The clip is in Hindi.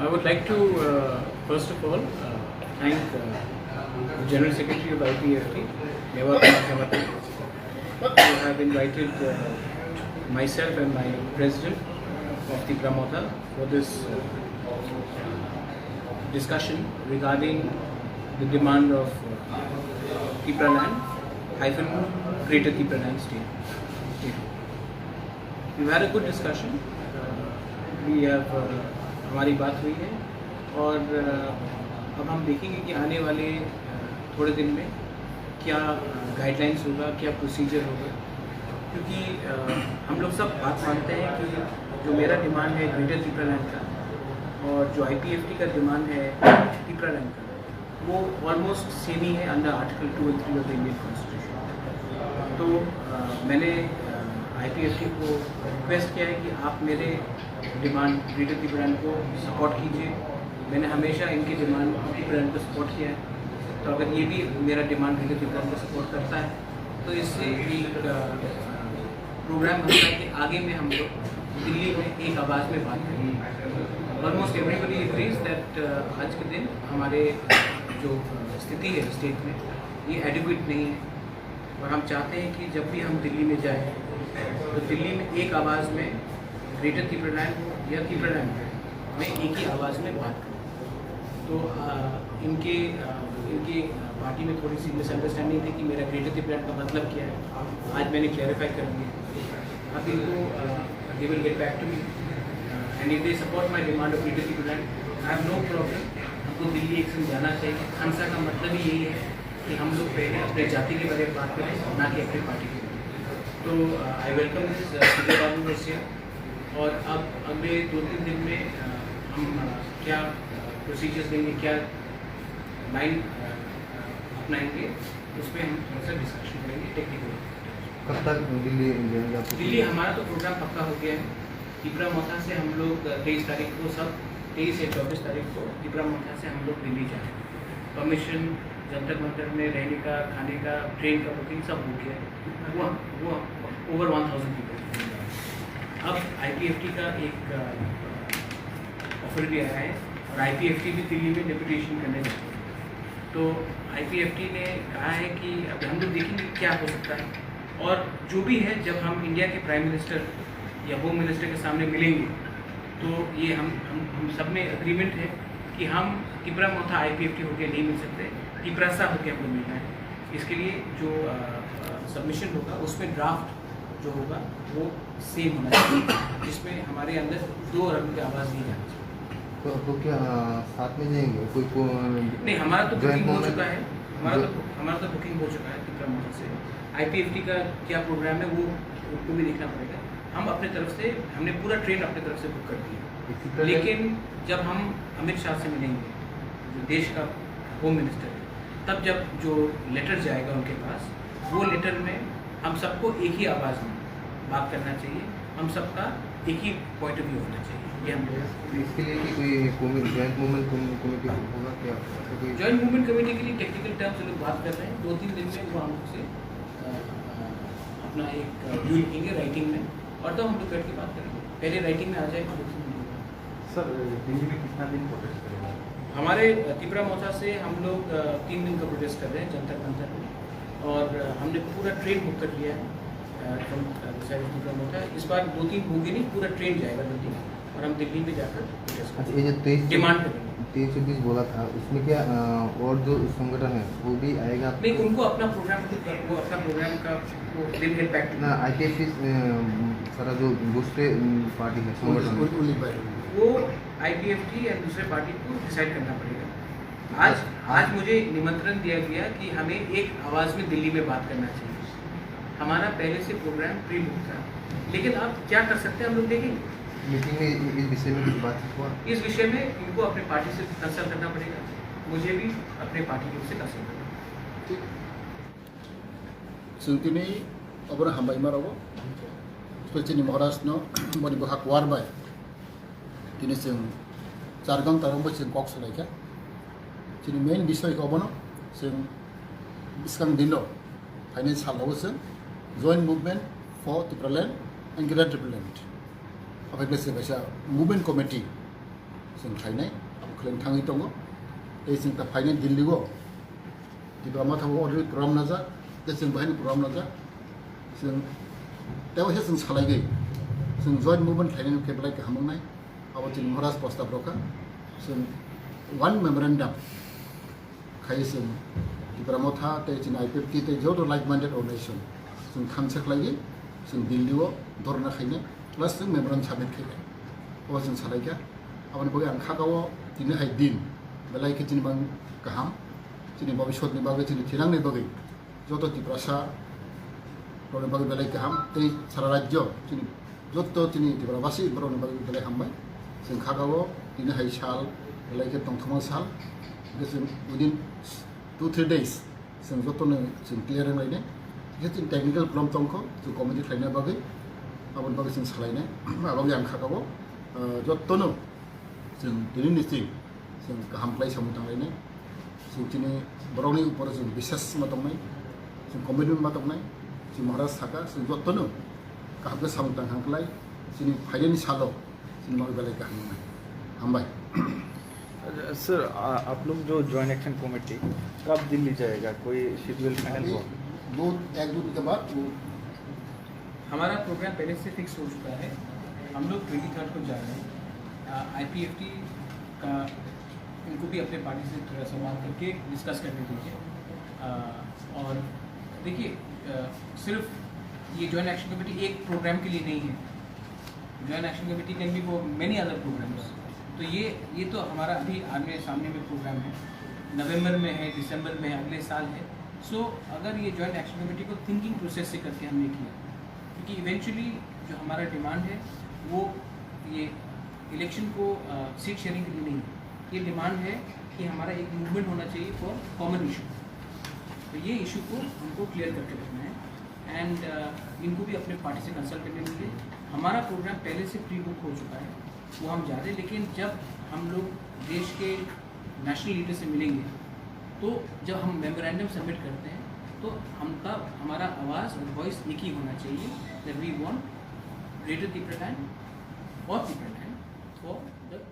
I would like to, first of all, thank the General Secretary of IPFT, Mewat Mahathir, who have invited myself and my President of the Pramota for this discussion regarding the demand of Tipra land - Greater Tipra Land State. We've had a good discussion. We have हमारी बात हुई है और अब हम देखेंगे कि आने वाले थोड़े दिन में क्या गाइडलाइंस होगा, क्या प्रोसीजर होगा, क्योंकि हम लोग सब बात मानते हैं कि जो मेरा डिमांड है ग्रेटर तिपरा लैंड का और जो IPFT का डिमांड है तिपरा लैंड का, वो ऑलमोस्ट सेम ही है अंडर आर्टिकल 2 और 3 ऑफ द इंडियन कॉन्स्टिट्यूशन। तो मैंने IPFT को रिक्वेस्ट किया है कि आप मेरे डिमांड ग्रेटर तिपरा लैंड को सपोर्ट कीजिए। मैंने हमेशा इनके डिमांड तिपरा लैंड को सपोर्ट किया है, तो अगर ये भी मेरा डिमांड ग्रेटर तिपरा लैंड को सपोर्ट करता है तो इससे एक प्रोग्राम होता है कि आगे में हम लोग दिल्ली में एक आवाज़ में बात करेंगे। ऑलमोस्ट एवरीबडी एग्रीज दैट आज के दिन हमारे जो स्थिति है स्टेट में ये एडिक्वेट नहीं है और हम चाहते हैं कि जब भी हम दिल्ली में जाएँ तो दिल्ली में एक आवाज़ में ग्रेटर तिपरा लैंड या तिपरा लैंड में एक ही आवाज़ में बात करें। तो इनके पार्टी में थोड़ी सी मिसअंडरस्टैंडिंग थी कि मेरा ग्रेटर तिपरा लैंड का मतलब क्या है। आज मैंने क्लैरिफाई कर दिया। अब इनको they will get back to me and if they support my demand of greater Tipra land, I have no problem. हमको दिल्ली एक संग जाना चाहिए। खानसा का मतलब ही यही है कि हम लोग पहले अपने जाति के बारे में बात करें, ना कि अपनी पार्टी के बारे। तो आई वेलकम दिस बाबू वैसे। और अब अगले 2-3 दिन में हम क्या प्रोसीजर्स देंगे, क्या लाइन अपनाएंगे, उसमें हम थोड़ा सा डिस्कशन करेंगे टेक्निकल। कब तक दिल्ली हमारा तो प्रोग्राम पक्का हो गया है। तिपरा मोथा से हम लोग 23 तारीख को, सब 23 या 24 तारीख को तिपरा मोथा से हम लोग दिल्ली जाएँ। परमिशन, जंतर मंतर में रहने का, खाने का, ट्रेन का बुकिंग सब हो गया है। वो ओवर 1000 पीपल। अब IPFT का एक ऑफर भी आया है और IPFT भी दिल्ली में डेपुटेशन करने जाते हैं। तो IPFT ने कहा है कि अब हम लोग देखेंगे क्या हो सकता है और जो भी है, जब हम इंडिया के प्राइम मिनिस्टर या होम मिनिस्टर के सामने मिलेंगे तो ये हम सब में एग्रीमेंट है कि हम तिपरा मोथा IPFT होकर नहीं मिल सकते, तिपरासा होकर हमको मिलना है। इसके लिए जो सबमिशन होगा उसमें ड्राफ्ट जो होगा वो सेम होना चाहिए, जिसमें हमारे अंदर 2 रंग की आवाज़ दी जानी चाहिए। तो क्या साथ में जाएंगे कोई नहीं, हमारा तो बुकिंग हो चुका है। हमारा तो बुकिंग हो चुका है तिपरा मोथा से। IPFT का क्या प्रोग्राम है वो उनको भी देखना पड़ेगा। हम अपने तरफ से हमने पूरा ट्रेन अपने तरफ से बुक कर दिया, लेकिन जब हम अमित शाह से मिलेंगे, जो देश का होम मिनिस्टर है, तब जब जो लेटर जाएगा उनके पास, वो लेटर में हम सबको एक ही आवाज़ में बात करना चाहिए। हम सबका एक ही पॉइंट ऑफ व्यू होना चाहिए। ये हम लोग इसके लिए कि कोई जॉइंट मूवमेंट कमेटी होगा क्या? जॉइंट मूवमेंट कमेटी के लिए टेक्निकल टर्म्स से लोग बात कर रहे हैं। 2-3 दिन में वो हमसे अपना एक व्यू लिखेंगे राइटिंग में और तब हम लोग बैठ के बात करेंगे। पहले राइटिंग में आ जाएगा। सर दिल्ली में कितना दिन प्रोटेस्ट करेंगे? हमारे तिपरा मोथा से हम लोग 3 दिन का प्रोटेस्ट कर रहे हैं जंतर मंतर में, और हमने पूरा ट्रेन बुक कर लिया है तिपरा मोथा। इस बार 2-3 होंगे नहीं, पूरा ट्रेन जाएगा दिल्ली और हम दिल्ली में जाकर प्रोटेस्ट अच्छा, ये जो 23 डिमांड करेंगे। 23-24 बोला था, उसमें क्या और जो संगठन है वो भी आएगा? नहीं, उनको अपना प्रोग्राम, वो अपना प्रोग्राम का वो दिल गेट बैक ना IPFT सारा जो दूसरे पार्टी है संगठन, वो IPFT या दूसरे पार्टी को डिसाइड करना पड़ेगा। आज मुझे निमंत्रण दिया गया कि हमें एक आवाज़ में दिल्ली में बात करना चाहिए। हमारा पहले से प्रोग्राम प्री बुक था, लेकिन अब क्या कर सकते हैं हम लोग देखेंगे। मीटिंग में इस विषय में कुछ बातचीत हुआ? इस विषय में इनको अपने पार्टी से कंसल्ट करना पड़ेगा, मुझे भी अपने पार्टी की ओर से कंसल्ट करना पड़ेगा। जों दिनै अबरा हामबाय मारावो स्पेशली महाराष्ट्र मनि बहाक वारबाय दिनै जों जारगां तारंबो जों कक सलायखा जोंनि मेन बिषय अबनो जों बिसकां दिनो फाइनेन्स हालावो जों joint movement for Tipra land and greater Tipra land अब लोगोसे बायसा मूवमेंट कमिटी जों फायनाय खोलों थाङै दङ जों दा फायनाय दिल्लीआव दिबा मा थाबो अलरेडि प्रग्राम नाजा जों बाहायनो प्रग्राम नाजा जों दावहे जों सालायगै जों जॉइंट मूवमेंट थायनाय केबलाय गाहामनाय अब जों महाराज प्रस्ताव रखा जों वन मेमोरेंडम खाय जों दिबा मा था ते जों आईपीएफटी ते जो लाइक माइंडेड ऑर्गेनाइजेशन जों खामसेख्लायगै जों दिल्लीआव धरना खायनो प्लस जों मेमोरेंडम साबमिट खायबाय अब जों सालायगा अब बगे आं खागाव दिनैहाय दिन बेलाय के जों गाहाम जोंनि भबिष्यतनि बागै जोंनि थिरांनि बागै जत दिब्रासा रनि बागै बेलाय गाहाम ते सारा राज्य जोंनि जत जोंनि दिब्राबासि बरनि बागै बेलाय हामबाय जों खागाव दिनैहाय साल बेलाय के दंथमा साल जों विदिन 2-3 days जों जतनो जों क्लियर रायलायनो जों टेक्निकल प्रब्लेम दंखौ जों कमिटि खालायनाय बागै आबाद बागै जों सालायनाय आबागै आं खागाव जतनो जों दिनैनिसिम जों गाहामलाय सामु थांलायनाय जों दिनै बर'नि उपर जों बिसास मा दंनाय जों कमिटमेन्ट मा दंनाय जों महाराज थाखा जों जतनो गाहामखौ सामु थांखांलाय जोंनि फायनायनि साल जों माबे बेलाय गाहामनाय हामबाय सर आप लोग जो जॉइंट एक्शन कमेटी कब दिल्ली जाएगा कोई शेड्यूल फाइनल हुआ दो एक दो दिन के बाद वो हमारा प्रोग्राम पहले से फिक्स हो चुका है हम लोग 23 को जा रहे हैं आईपीएफटी का इनको भी अपने पार्टी से थोड़ा सा बात करके डिस्कस करने दीजिए और देखिए सिर्फ ये जॉइंट एक्शन कमेटी एक प्रोग्राम के लिए नहीं है joint action committee can be for many other programs तो ये तो हमारा अभी आमने सामने में प्रोग्राम है नवंबर में है दिसंबर में है अगले साल है सो अगर ये जॉइंट एक्शन कमेटी को थिंकिंग प्रोसेस से करके हमने किया क्योंकि इवेंचुअली जो हमारा डिमांड है वो ये इलेक्शन को सीट शेयरिंग के लिए नहीं है ये डिमांड है कि हमारा एक मूवमेंट होना चाहिए फॉर कॉमन इशू तो ये इशू को हमको क्लियर करके रखना है एंड इनको भी अपने पार्टी से कंसल्ट करने के लिए हमारा प्रोग्राम पहले से प्री बुक हो चुका है वो हम जा रहे हैं लेकिन जब हम लोग देश के नेशनल लीडर से मिलेंगे तो जब हम मेमोरेंडम सबमिट करते हैं तो हमारा आवाज़ और वॉइस एक ही होना चाहिए that we want greater people land और पीपल लैंड फॉर द